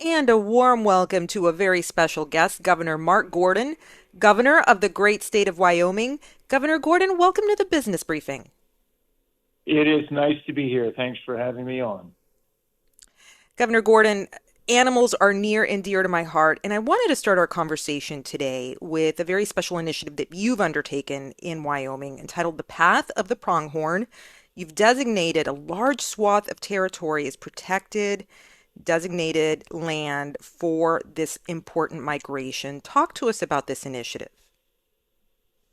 And a warm welcome to a very special guest, Governor Mark Gordon, Governor of the great state of Wyoming. Governor Gordon, welcome to the Business Briefing. It is nice to be here. Thanks for having me on. Governor Gordon, animals are near and dear to my heart, and I wanted to start our conversation today with a very special initiative that you've undertaken in Wyoming entitled The Path of the Pronghorn. You've designated a large swath of territory as protected, designated land for this important migration. Talk to us about this initiative.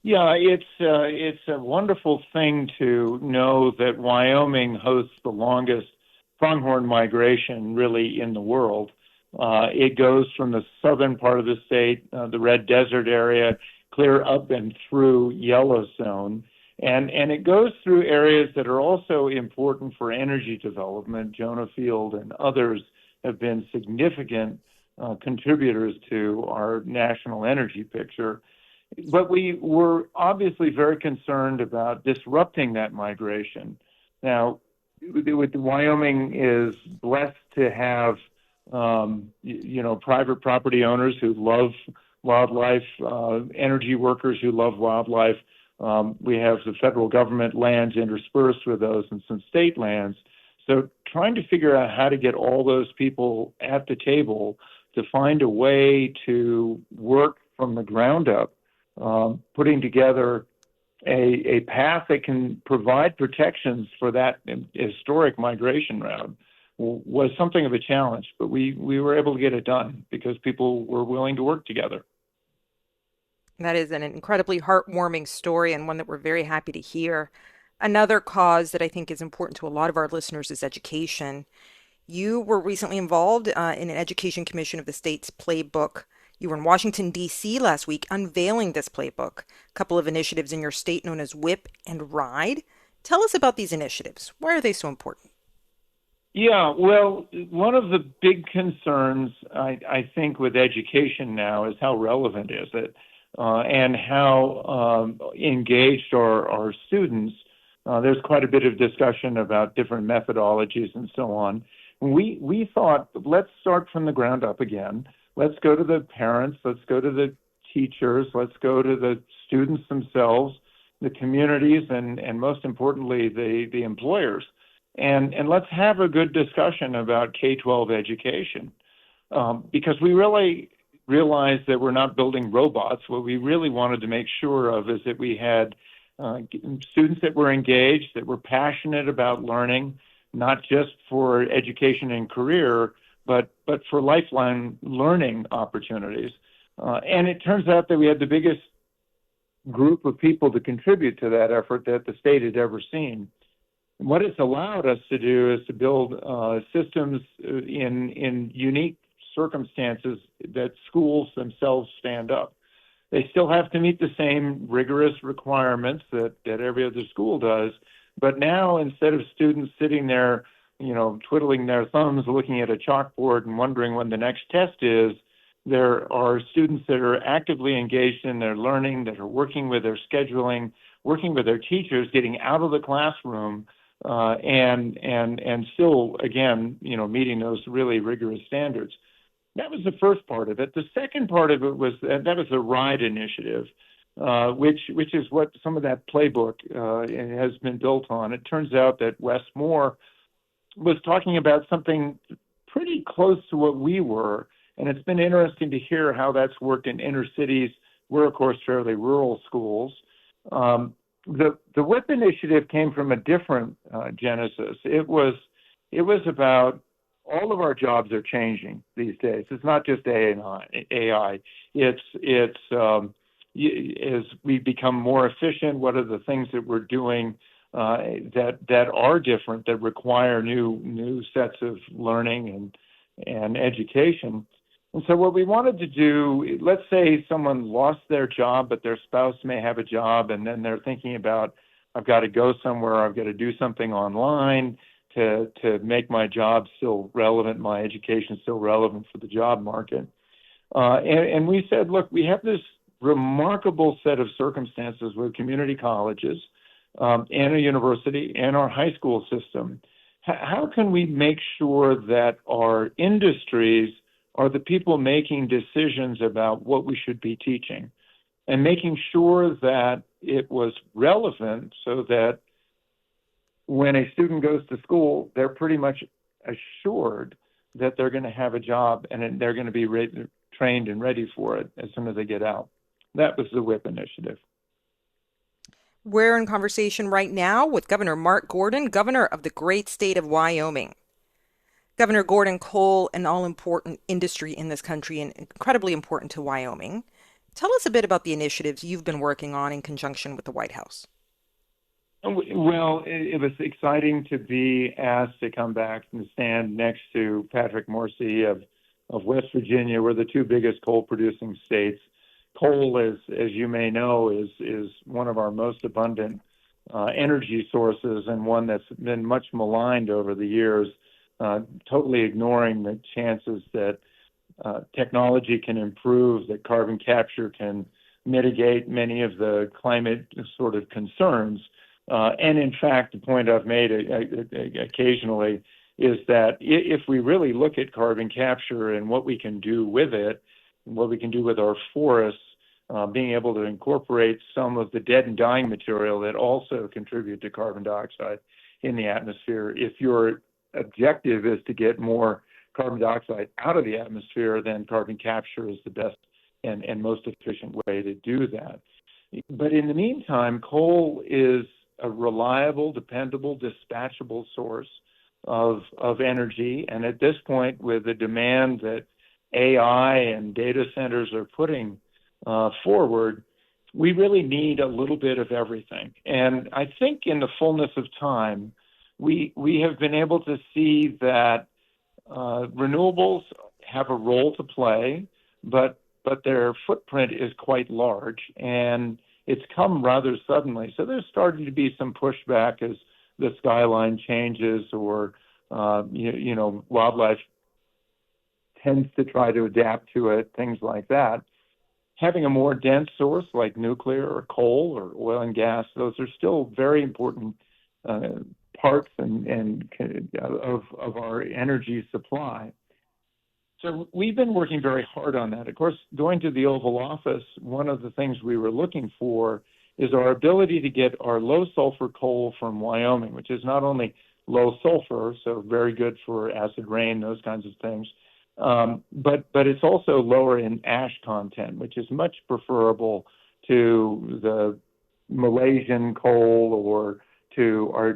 Yeah, it's a wonderful thing to know that Wyoming hosts the longest pronghorn migration really in the world. It goes from the southern part of the state, the Red Desert area, clear up and through Yellowstone. And it goes through areas that are also important for energy development. Jonah Field and others have been significant contributors to our national energy picture. But we were obviously very concerned about disrupting that migration. Now, Wyoming is blessed to have, private property owners who love wildlife, energy workers who love wildlife. We have the federal government lands interspersed with those and some state lands. So trying to figure out how to get all those people at the table to find a way to work from the ground up, putting together a path that can provide protections for that historic migration route was something of a challenge, but we were able to get it done because people were willing to work together. That is an incredibly heartwarming story and one that we're very happy to hear. Another cause that I think is important to a lot of our listeners is education. You were recently involved in an education commission of the state's playbook. You were in Washington, D.C. last week unveiling this playbook, a couple of initiatives in your state known as WHIP and RIDE. Tell us about these initiatives. Why are they so important? Yeah, well, one of the big concerns I think with education now is how relevant is it, and how engaged are our students. There's quite a bit of discussion about different methodologies and so on. We thought, let's start from the ground up again. Let's go to the parents, let's go to the teachers, let's go to the students themselves, the communities, and most importantly, the employers. And let's have a good discussion about K-12 education, because we really realized that we're not building robots. What we really wanted to make sure of is that we had students that were engaged, that were passionate about learning, not just for education and career, but for lifelong learning opportunities. And it turns out that we had the biggest group of people to contribute to that effort that the state had ever seen. And what it's allowed us to do is to build systems in unique circumstances that schools themselves stand up. They still have to meet the same rigorous requirements that every other school does, but now instead of students sitting there, twiddling their thumbs, looking at a chalkboard and wondering when the next test is, there are students that are actively engaged in their learning, that are working with their scheduling, working with their teachers, getting out of the classroom, and still, again, meeting those really rigorous standards. That was the first part of it. The second part of it was that was the RIDE initiative, which is what some of that playbook has been built on. It turns out that Wes Moore was talking about something pretty close to what we were, and it's been interesting to hear how that's worked in inner cities. We're, of course, fairly rural schools. The WHIP initiative came from a different genesis. It was about all of our jobs are changing these days. It's not just AI. It's as we become more efficient, what are the things that we're doing that are different, that require new sets of learning and education. And so what we wanted to do, let's say someone lost their job, but their spouse may have a job, and then they're thinking about, I've got to go somewhere, I've got to do something online to make my job still relevant, my education still relevant for the job market. And we said, look, we have this remarkable set of circumstances with community colleges and a university and our high school system. How can we make sure that our industries are the people making decisions about what we should be teaching and making sure that it was relevant so that when a student goes to school, they're pretty much assured that they're going to have a job and they're going to be trained and ready for it as soon as they get out. That was the WHIP initiative. We're in conversation right now with Governor Mark Gordon, governor of the great state of Wyoming. Governor Gordon, coal, an all important industry in this country and incredibly important to Wyoming. Tell us a bit about the initiatives you've been working on in conjunction with the White House. Well, it was exciting to be asked to come back and stand next to Patrick Morsi of West Virginia. We're the two biggest coal producing states. Coal, as you may know, is one of our most abundant energy sources and one that's been much maligned over the years, totally ignoring the chances that technology can improve, that carbon capture can mitigate many of the climate sort of concerns. And in fact, the point I've made occasionally is that if we really look at carbon capture and what we can do with it, what we can do with our forests, being able to incorporate some of the dead and dying material that also contribute to carbon dioxide in the atmosphere, if your objective is to get more carbon dioxide out of the atmosphere, then carbon capture is the best and most efficient way to do that. But in the meantime, coal is a reliable, dependable, dispatchable source of energy. And at this point, with the demand that AI and data centers are putting forward, we really need a little bit of everything. And I think in the fullness of time, we have been able to see that renewables have a role to play, but their footprint is quite large, and it's come rather suddenly. So there's starting to be some pushback as the skyline changes, or wildlife tends to try to adapt to it, things like that. Having a more dense source like nuclear or coal or oil and gas, those are still very important parts of our energy supply. So we've been working very hard on that. Of course, going to the Oval Office, one of the things we were looking for is our ability to get our low sulfur coal from Wyoming, which is not only low sulfur, so very good for acid rain, those kinds of things, but it's also lower in ash content, which is much preferable to the Malaysian coal or to our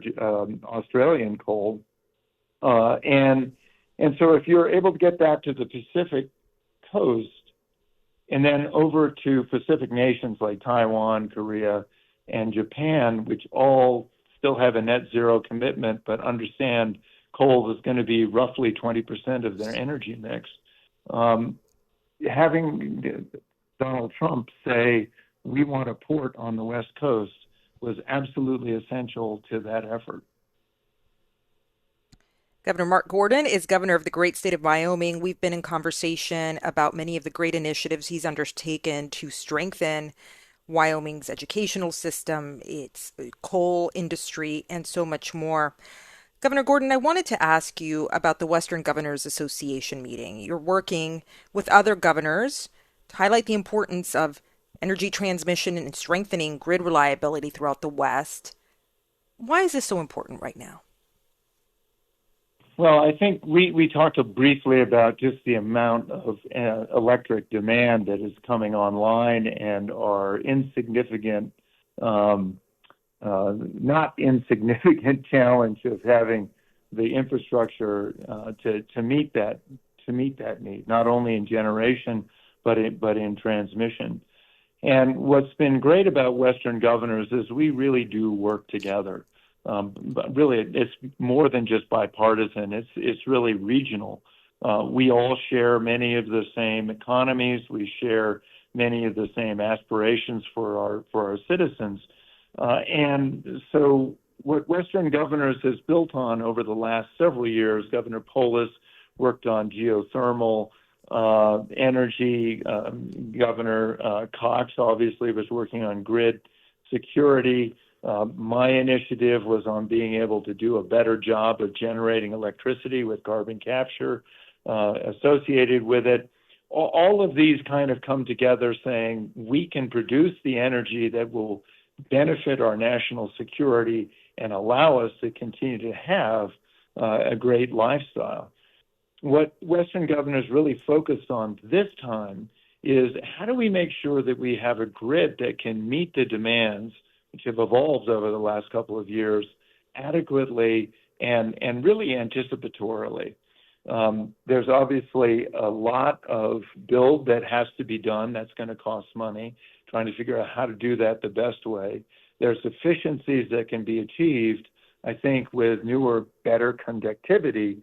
Australian coal. And so if you're able to get that to the Pacific coast and then over to Pacific nations like Taiwan, Korea, and Japan, which all still have a net zero commitment, but understand coal is going to be roughly 20% of their energy mix, having Donald Trump say, we want a port on the West Coast was absolutely essential to that effort. Governor Mark Gordon is governor of the great state of Wyoming. We've been in conversation about many of the great initiatives he's undertaken to strengthen Wyoming's educational system, its coal industry, and so much more. Governor Gordon, I wanted to ask you about the Western Governors Association meeting. You're working with other governors to highlight the importance of energy transmission and strengthening grid reliability throughout the West. Why is this so important right now? Well, I think we talked briefly about just the amount of electric demand that is coming online and our insignificant, not insignificant challenge of having the infrastructure to meet that need, not only in generation but in transmission. And what's been great about Western governors is we really do work together. But really, it's more than just bipartisan. It's really regional. We all share many of the same economies. We share many of the same aspirations for our citizens. And so what Western Governors has built on over the last several years, Governor Polis worked on geothermal energy. Governor Cox obviously was working on grid security. My initiative was on being able to do a better job of generating electricity with carbon capture. associated with it. All of these kind of come together saying we can produce the energy that will benefit our national security and allow us to continue to have a great lifestyle. What Western governors really focused on this time is how do we make sure that we have a grid that can meet the demands, which have evolved over the last couple of years, adequately and really anticipatorily. There's obviously a lot of build that has to be done. That's going to cost money, trying to figure out how to do that the best way. There's efficiencies that can be achieved, I think, with newer, better conductivity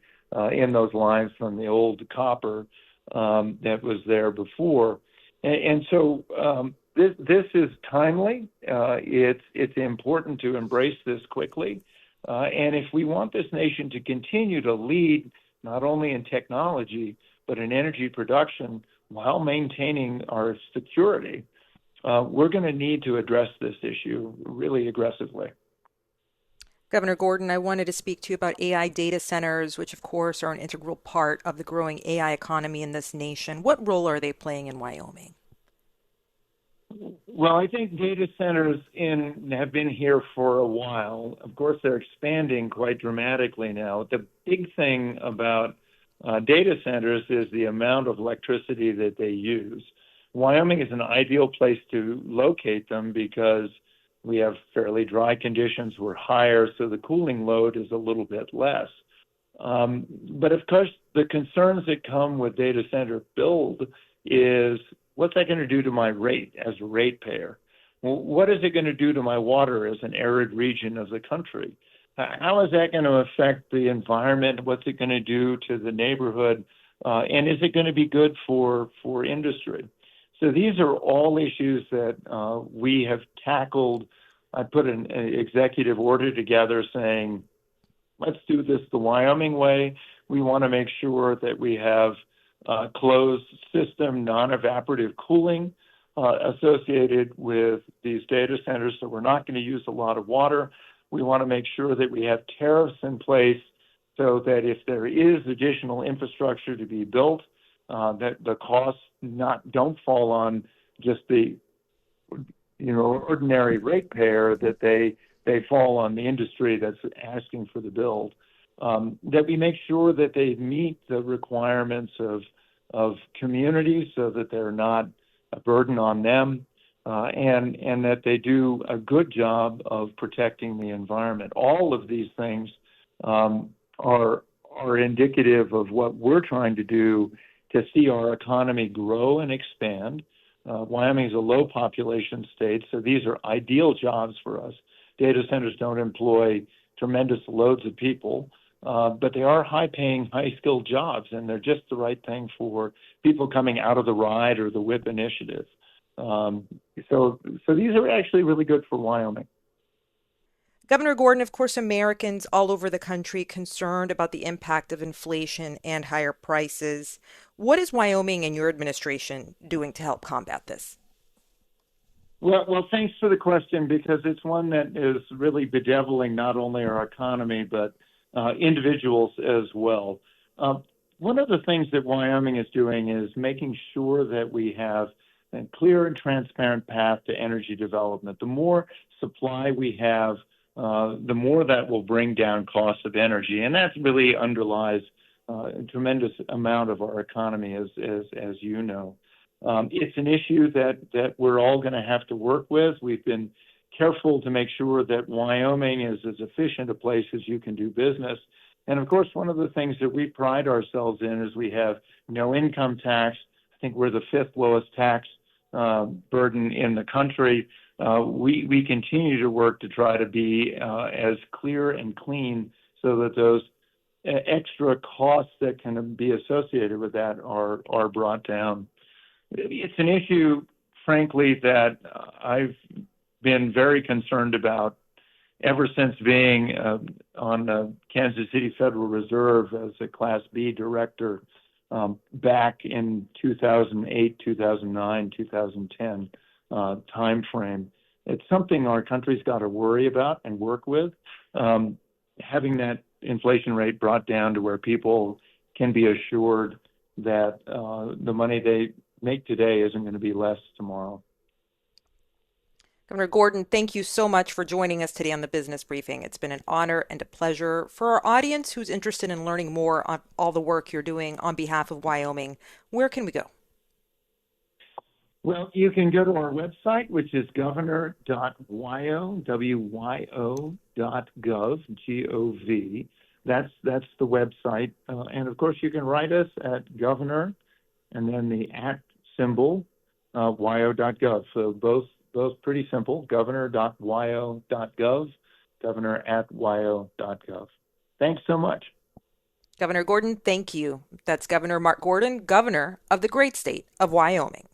in those lines from the old copper that was there before. So this is timely. It's important to embrace this quickly. And if we want this nation to continue to lead not only in technology, but in energy production while maintaining our security, we're going to need to address this issue really aggressively. Governor Gordon, I wanted to speak to you about AI data centers, which of course are an integral part of the growing AI economy in this nation. What role are they playing in Wyoming? Well, I think data centers have been here for a while. Of course, they're expanding quite dramatically now. The big thing about data centers is the amount of electricity that they use. Wyoming is an ideal place to locate them because we have fairly dry conditions. We're higher, so the cooling load is a little bit less. But of course, the concerns that come with data center build is what's that going to do to my rate as a ratepayer? Well, what is it going to do to my water as an arid region of the country? How is that going to affect the environment? What's it going to do to the neighborhood? And is it going to be good for industry? So these are all issues that we have tackled. I put an executive order together saying, let's do this the Wyoming way. We want to make sure that we have closed system, non-evaporative cooling associated with these data centers, so we're not going to use a lot of water. We want to make sure that we have tariffs in place so that if there is additional infrastructure to be built, that the costs don't fall on just the ordinary ratepayer, that they fall on the industry that's asking for the build. That we make sure that they meet the requirements of communities so that they're not a burden on them, and that they do a good job of protecting the environment. All of these things are indicative of what we're trying to do to see our economy grow and expand. Wyoming is a low population state, so these are ideal jobs for us. Data centers don't employ tremendous loads of people, but they are high-paying, high-skilled jobs, and they're just the right thing for people coming out of the RIDE or the WHIP initiative. So these are actually really good for Wyoming. Governor Gordon, of course, Americans all over the country concerned about the impact of inflation and higher prices. What is Wyoming and your administration doing to help combat this? Well, thanks for the question, because it's one that is really bedeviling not only our economy, but individuals as well. One of the things that Wyoming is doing is making sure that we have a clear and transparent path to energy development. The more supply we have, the more that will bring down costs of energy. And that really underlies a tremendous amount of our economy, as you know. It's an issue that we're all going to have to work with. We've been careful to make sure that Wyoming is as efficient a place as you can do business. And of course, one of the things that we pride ourselves in is we have no income tax. I think we're the fifth lowest tax burden in the country. We continue to work to try to be as clear and clean so that those extra costs that can be associated with that are brought down. It's an issue, frankly, that I've been very concerned about ever since being on the Kansas City Federal Reserve as a Class B director back in 2008, 2009, 2010 timeframe. It's something our country's got to worry about and work with. Having that inflation rate brought down to where people can be assured that the money they make today isn't going to be less tomorrow. Governor Gordon, thank you so much for joining us today on the Business Briefing. It's been an honor and a pleasure. For our audience who's interested in learning more on all the work you're doing on behalf of Wyoming, where can we go? Well, you can go to our website, which is governor.wyo.gov, G-O-V. That's the website. And of course, you can write us at governor and then the at symbol, wyo.gov. So both pretty simple, governor.wyo.gov, governor@wyo.gov. Thanks so much. Governor Gordon, thank you. That's Governor Mark Gordon, Governor of the great state of Wyoming.